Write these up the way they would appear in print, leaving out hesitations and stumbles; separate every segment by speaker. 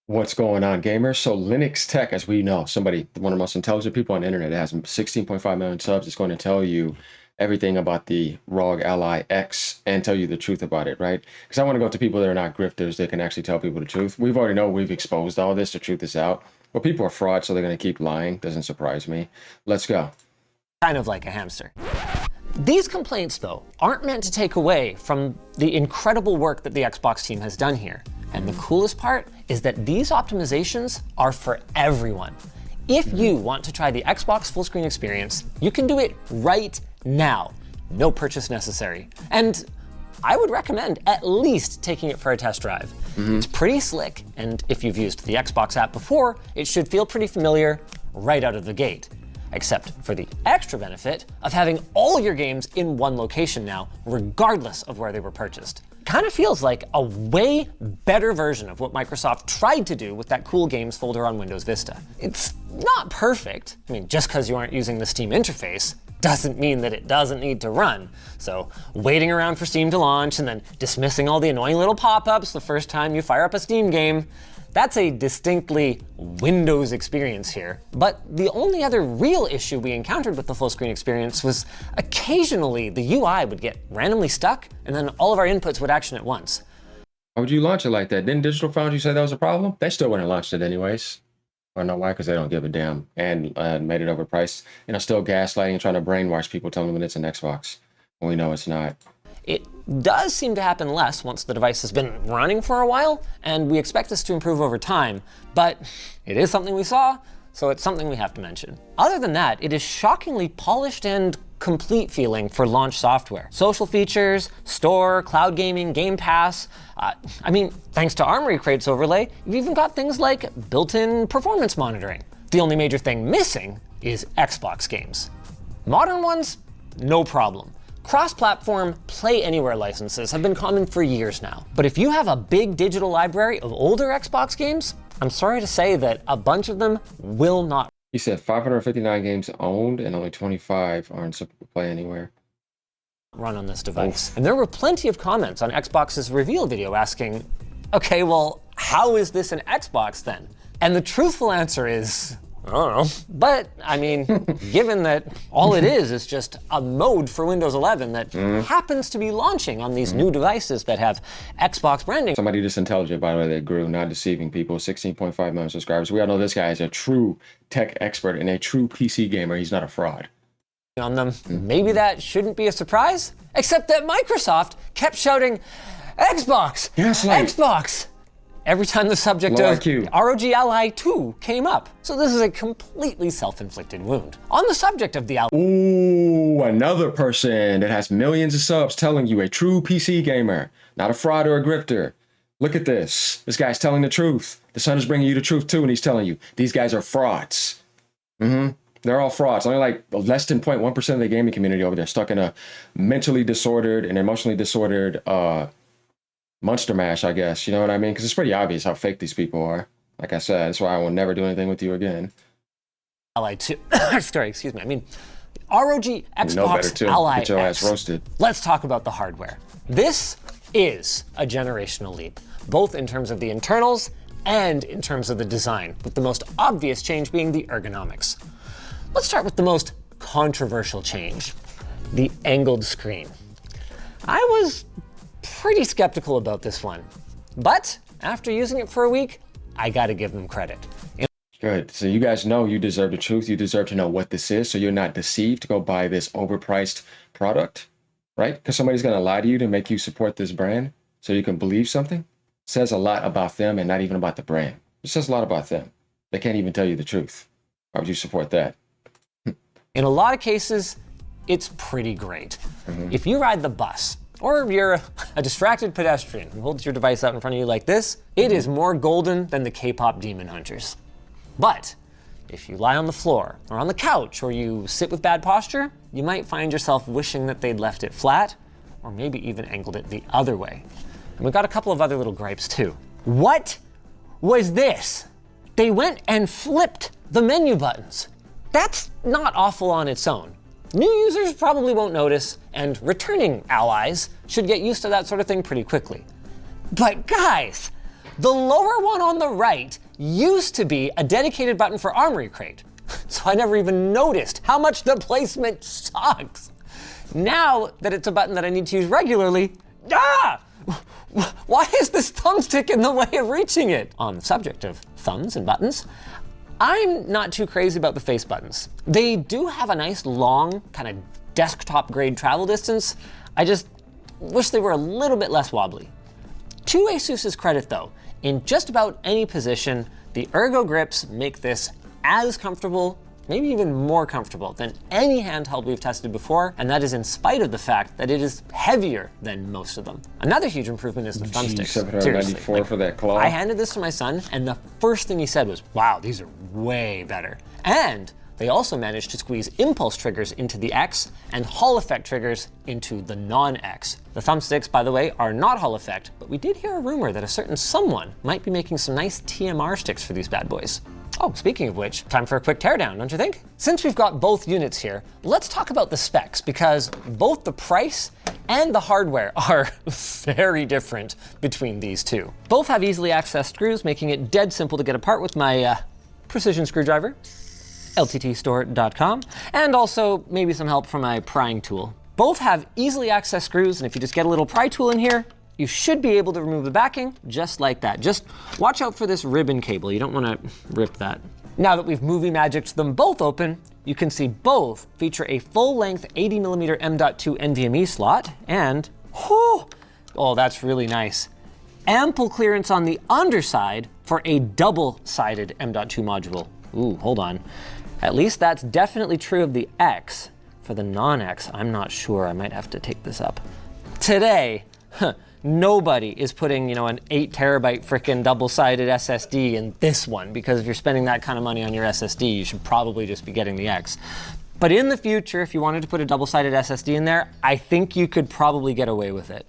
Speaker 1: What's going on, gamers? So Linux Tech, as we know, one of the most intelligent people on the internet, that has 16.5 million subs, is going to tell you everything about the ROG Ally X and tell you the truth about it, right? Because I want to go to people that are not grifters, that can actually tell people the truth. We've already know we've exposed all this, the truth is out. But people are frauds, so they're going to keep lying. Doesn't surprise me. Let's go.
Speaker 2: Kind of like a hamster. These complaints, though, aren't meant to take away from the incredible work that the Xbox team has done here. And the coolest part is that these optimizations are for everyone. If you want to try the Xbox full screen experience, you can do it right now. No purchase necessary. And I would recommend at least taking it for a test drive. It's pretty slick, and if you've used the Xbox app before, it should feel pretty familiar right out of the gate. Except for the extra benefit of having all your games in one location now, regardless of where they were purchased. Kind of feels like a way better version of what Microsoft tried to do with that cool games folder on Windows Vista. It's not perfect. I mean, just because you aren't using the Steam interface doesn't mean that it doesn't need to run. So waiting around for Steam to launch and then dismissing all the annoying little pop-ups the first time you fire up a Steam game, that's a distinctly Windows experience here. But the only other real issue we encountered with the full screen experience was occasionally the UI would get randomly stuck and then all of our inputs would action at once.
Speaker 1: Why would you launch it like that? Didn't Digital Foundry say that was a problem? They still wouldn't have launched it anyways. I don't know why, because they don't give a damn, and made it overpriced. Still gaslighting and trying to brainwash people, telling them it's an Xbox when we know it's not.
Speaker 2: It does seem to happen less once the device has been running for a while, and we expect this to improve over time, but it is something we saw, so it's something we have to mention. Other than that, it is shockingly polished and complete feeling for launch software. Social features, store, cloud gaming, Game Pass. I mean, thanks to Armory Crate's overlay, you've even got things like built-in performance monitoring. The only major thing missing is Xbox games. Modern ones, no problem. Cross-platform Play Anywhere licenses have been common for years now. But if you have a big digital library of older Xbox games, I'm sorry to say that a bunch of them will not.
Speaker 1: He said 559 games owned and only 25 aren't supposed to play anywhere.
Speaker 2: Run on this device. And there were plenty of comments on Xbox's reveal video asking, okay, well, how is this an Xbox then? And the truthful answer is, I don't know. But, I mean, given that all it is just a mode for Windows 11 that happens to be launching on these new devices that have Xbox branding.
Speaker 1: Somebody this intelligent, by the way, that grew, not deceiving people, 16.5 million subscribers. We all know this guy is a true tech expert and a true PC gamer. He's not a fraud.
Speaker 2: On them. Maybe that shouldn't be a surprise, except that Microsoft kept shouting, Xbox! Xbox! Every time the subject of ROG Ally 2 came up. So this is a completely self-inflicted wound. On the subject of the Ally.
Speaker 1: Ooh, another person that has millions of subs telling you, a true PC gamer, not a fraud or a grifter. Look at this. This guy's telling the truth. The sun is bringing you the truth too, and he's telling you, these guys are frauds. They're all frauds. Only like less than 0.1% of the gaming community over there stuck in a mentally disordered and emotionally disordered monster mash, I guess. You know what I mean? Because it's pretty obvious how fake these people are. Like I said, that's why I will never do anything with you again.
Speaker 2: Ally 2. Sorry, excuse me. I mean, ROG Xbox Ally
Speaker 1: Get your
Speaker 2: X.
Speaker 1: ass roasted.
Speaker 2: Let's talk about the hardware. This is a generational leap, both in terms of the internals and in terms of the design, with the most obvious change being the ergonomics. Let's start with the most controversial change, the angled screen. I was pretty skeptical about this one, but after using it for a week, I gotta give them credit.
Speaker 1: Good. So you guys know you deserve the truth. You deserve to know what this is, so you're not deceived to go buy this overpriced product, right? Because somebody's gonna lie to you to make you support this brand so you can believe something. It says a lot about them and not even about the brand. It says a lot about them. They can't even tell you the truth. Why would you support that?
Speaker 2: In a lot of cases, it's pretty great. If you ride the bus, or you're a distracted pedestrian who holds your device out in front of you like this, it is more golden than the K-pop demon hunters. But if you lie on the floor or on the couch or you sit with bad posture, you might find yourself wishing that they'd left it flat or maybe even angled it the other way. And we've got a couple of other little gripes too. What was this? They went and flipped the menu buttons. That's not awful on its own. New users probably won't notice, and returning allies should get used to that sort of thing pretty quickly. But guys, The lower one on the right used to be a dedicated button for Armory Crate, so I never even noticed how much the placement sucks. Now that it's a button that I need to use regularly, why is this thumbstick in the way of reaching it? On the subject of thumbs and buttons, I'm not too crazy about the face buttons. They do have a nice long, kind of desktop grade travel distance. I just wish they were a little bit less wobbly. To Asus's credit though, in just about any position, the Ergo grips make this as comfortable, maybe even more comfortable than any handheld we've tested before, and that is in spite of the fact that it is heavier than most of them. Another huge improvement is the thumbsticks.
Speaker 1: $794 for that claw.
Speaker 2: I handed this to my son, and the first thing he said was, wow, these are way better. And they also managed to squeeze impulse triggers into the X and Hall effect triggers into the non-X. The thumbsticks, by the way, are not Hall effect, but we did hear a rumor that a certain someone might be making some nice TMR sticks for these bad boys. Oh, speaking of which, time for a quick teardown, don't you think? Since we've got both units here, let's talk about the specs, because both the price and the hardware are very different between these two. Both have easily accessed screws, making it dead simple to get apart with my precision screwdriver, lttstore.com, and also maybe some help from my prying tool. Both have easily accessed screws, and if you just get a little pry tool in here, you should be able to remove the backing just like that. Just watch out for this ribbon cable. You don't want to rip that. Now that we've movie magicked them both open, you can see both feature a full-length 80mm M.2 NVMe slot and, oh, that's really nice, ample clearance on the underside for a double-sided M.2 module. Ooh, hold on. At least that's definitely true of the X. For the non-X, I'm not sure. I might have to take this up. Today, nobody is putting, an 8 terabyte frickin' double-sided SSD in this one, because if you're spending that kind of money on your SSD, you should probably just be getting the X. But in the future, if you wanted to put a double-sided SSD in there, I think you could probably get away with it.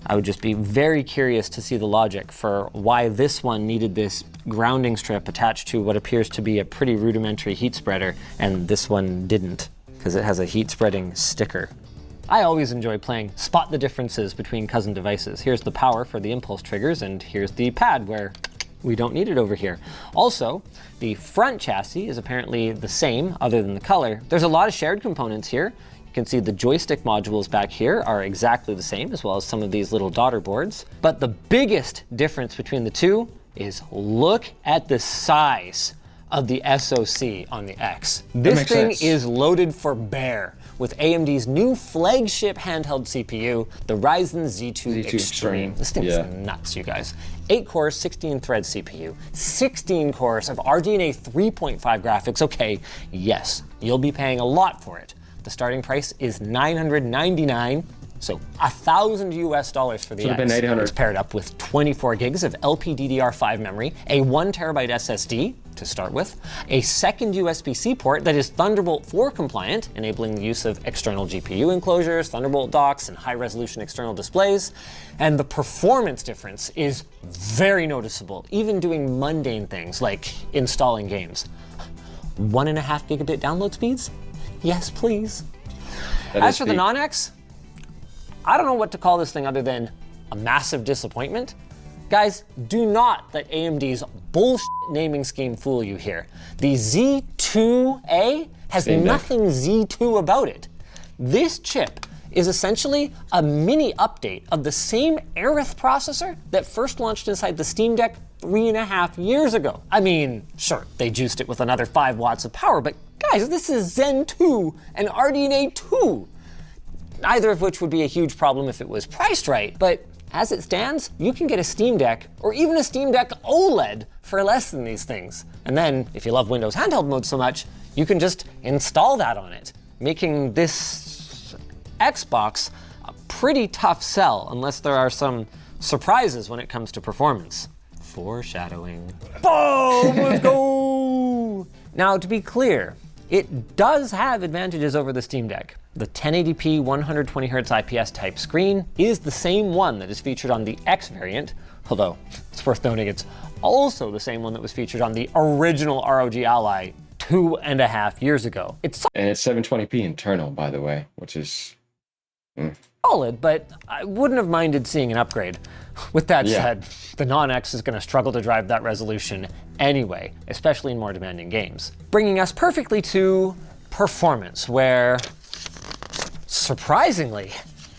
Speaker 2: I would just be very curious to see the logic for why this one needed this grounding strip attached to what appears to be a pretty rudimentary heat spreader, and this one didn't, because it has a heat spreading sticker. I always enjoy playing spot the differences between cousin devices. Here's the power for the impulse triggers, and here's the pad where we don't need it over here. Also, the front chassis is apparently the same other than the color. There's a lot of shared components here. You can see the joystick modules back here are exactly the same, as well as some of these little daughter boards. But the biggest difference between the two is look at the size of the SoC on the X. This thing is loaded for bear with AMD's new flagship handheld CPU, the Ryzen Z2 Extreme. This thing is nuts, you guys. 8 cores, 16 thread CPU, 16 cores of RDNA 3.5 graphics. Okay, yes, you'll be paying a lot for it. The starting price is $999, so $1,000 US for the X.
Speaker 1: Been $800.
Speaker 2: It's paired up with 24 gigs of LPDDR5 memory, a 1 terabyte SSD to start with, a second USB-C port that is Thunderbolt 4 compliant, enabling the use of external GPU enclosures, Thunderbolt docks, and high-resolution external displays. And the performance difference is very noticeable, even doing mundane things like installing games. 1.5 gigabit download speeds? Yes, please. As for the non-X, I don't know what to call this thing other than a massive disappointment. Guys, do not let AMD's bullshit naming scheme fool you here. The Z2A has nothing Z2 about it. This chip is essentially a mini update of the same Aerith processor that first launched inside the Steam Deck 3.5 years ago. I mean, sure, they juiced it with another 5 watts of power, but guys, this is Zen 2 and RDNA 2. Neither of which would be a huge problem if it was priced right, but as it stands, you can get a Steam Deck or even a Steam Deck OLED for less than these things. And then, if you love Windows handheld mode so much, you can just install that on it, making this Xbox a pretty tough sell unless there are some surprises when it comes to performance. Foreshadowing. Boom! Let's go! Now, to be clear, it does have advantages over the Steam Deck. The 1080p 120Hz IPS type screen is the same one that is featured on the X variant, although it's worth noting it's also the same one that was featured on the original ROG Ally 2.5 years ago. And
Speaker 1: it's 720p internal, by the way, which is
Speaker 2: solid, but I wouldn't have minded seeing an upgrade. With that
Speaker 1: Yeah.
Speaker 2: said, the non-X is going to struggle to drive that resolution anyway, especially in more demanding games. Bringing us perfectly to performance, where, surprisingly,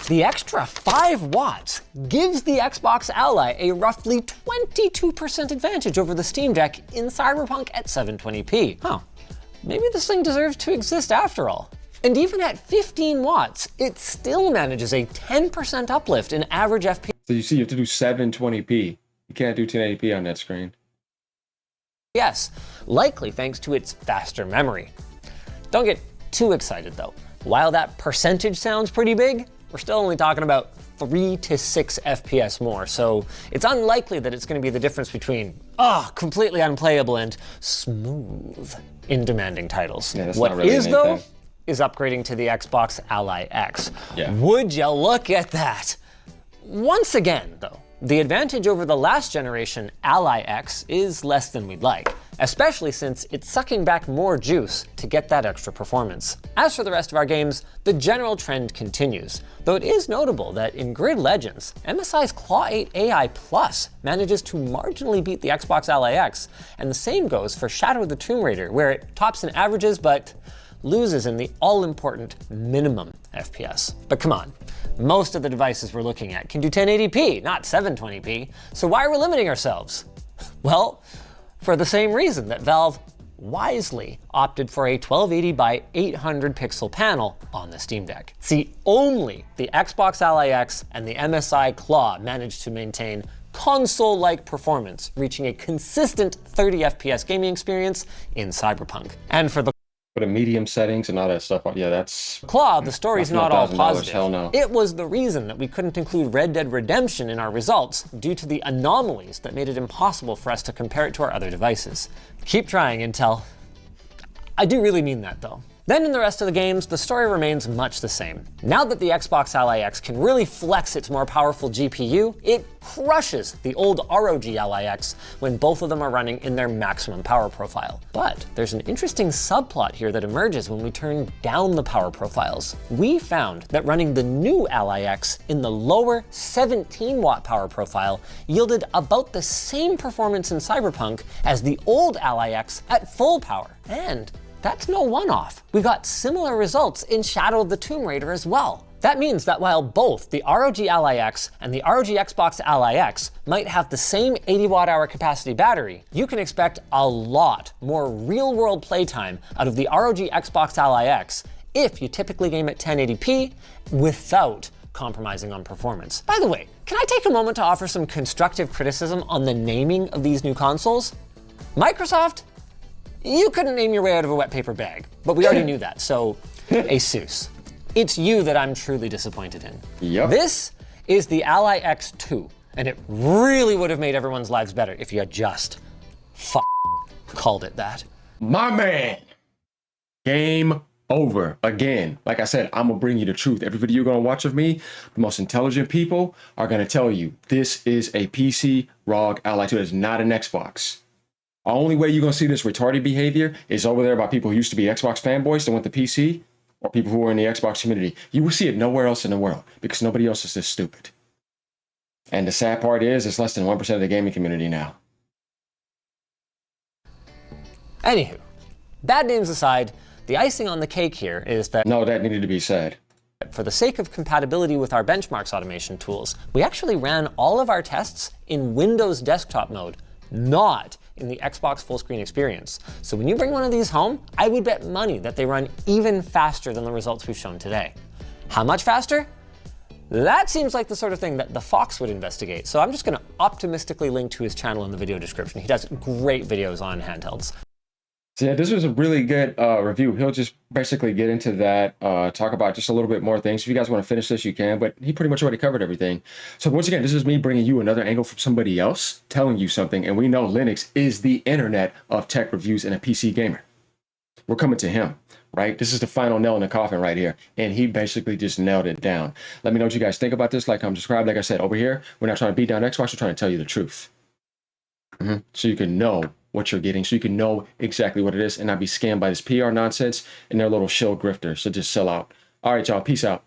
Speaker 2: the extra 5 watts gives the Xbox Ally a roughly 22% advantage over the Steam Deck in Cyberpunk at 720p. Huh, maybe this thing deserves to exist after all. And even at 15 watts, it still manages a 10% uplift in average FPS.
Speaker 1: So you see, you have to do 720p. You can't do 1080p on that screen.
Speaker 2: Yes, likely thanks to its faster memory. Don't get too excited though. While that percentage sounds pretty big, we're still only talking about 3 to 6 FPS more, so it's unlikely that it's going to be the difference between completely unplayable and smooth in demanding titles.
Speaker 1: Yeah, that's
Speaker 2: what
Speaker 1: not really
Speaker 2: is
Speaker 1: anything.
Speaker 2: though is upgrading to the Xbox Ally X.
Speaker 1: Yeah.
Speaker 2: Would you look at that? Once again, though, the advantage over the last generation Ally X is less than we'd like, especially since it's sucking back more juice to get that extra performance. As for the rest of our games, the general trend continues, though it is notable that in Grid Legends, MSI's Claw 8 AI Plus manages to marginally beat the Xbox Ally X, and the same goes for Shadow of the Tomb Raider, where it tops in averages but loses in the all-important minimum FPS. But come on, most of the devices we're looking at can do 1080p, not 720p, so why are we limiting ourselves? Well, for the same reason that Valve wisely opted for a 1280 by 800 pixel panel on the Steam Deck. See, only the Xbox Ally X and the MSI Claw managed to maintain console-like performance, reaching a consistent 30 FPS gaming experience in Cyberpunk. And for the
Speaker 1: For the medium settings and all that stuff, yeah, that's...
Speaker 2: Claw, the story's not all
Speaker 1: $1,000,
Speaker 2: positive.
Speaker 1: hell no.
Speaker 2: It was the reason that we couldn't include Red Dead Redemption in our results due to the anomalies that made it impossible for us to compare it to our other devices. Keep trying, Intel. I do really mean that though. Then in the rest of the games, the story remains much the same. Now that the Xbox Ally X can really flex its more powerful GPU, it crushes the old ROG Ally X when both of them are running in their maximum power profile. But there's an interesting subplot here that emerges when we turn down the power profiles. We found that running the new Ally X in the lower 17 watt power profile yielded about the same performance in Cyberpunk as the old Ally X at full power. And that's no one-off. We got similar results in Shadow of the Tomb Raider as well. That means that while both the ROG Ally X and the ROG Xbox Ally X might have the same 80 watt-hour capacity battery, you can expect a lot more real-world playtime out of the ROG Xbox Ally X if you typically game at 1080p without compromising on performance. By the way, can I take a moment to offer some constructive criticism on the naming of these new consoles? Microsoft, you couldn't name your way out of a wet paper bag, but we already knew that, so Asus. It's you that I'm truly disappointed in.
Speaker 1: Yep.
Speaker 2: This is the Ally X2, and it really would have made everyone's lives better if you had just called it that.
Speaker 1: My man. Game over. Again, like I said, I'm gonna bring you the truth. Every video you're gonna watch of me, the most intelligent people are gonna tell you this is a PC ROG Ally 2. It's not an Xbox. The only way you're gonna see this retarded behavior is over there by people who used to be Xbox fanboys that went to PC, or people who are in the Xbox community. You will see it nowhere else in the world because nobody else is this stupid. And the sad part is it's less than 1% of the gaming community now.
Speaker 2: Anywho, bad names aside, the icing on the cake here is that
Speaker 1: No, that needed to be said.
Speaker 2: for the sake of compatibility with our benchmarks automation tools, we actually ran all of our tests in Windows desktop mode, not in the Xbox full screen experience. So when you bring one of these home, I would bet money that they run even faster than the results we've shown today. How much faster? That seems like the sort of thing that the Fox would investigate. So I'm just gonna optimistically link to his channel in the video description. He does great videos on handhelds.
Speaker 1: So yeah, this was a really good review. He'll just basically get into that, talk about just a little bit more things. If you guys want to finish this, you can, but he pretty much already covered everything. So once again, this is me bringing you another angle from somebody else, telling you something, and we know Linux is the internet of tech reviews and a PC gamer. We're coming to him, right? This is the final nail in the coffin right here, and he basically just nailed it down. Let me know what you guys think about this. Like, comment, subscribe. Like I said, over here, we're not trying to beat down Xbox, we're trying to tell you the truth. So you can know what you're getting, so you can know exactly what it is and not be scammed by this PR nonsense and their little shill grifters. So just sell out. All right, y'all. Peace out.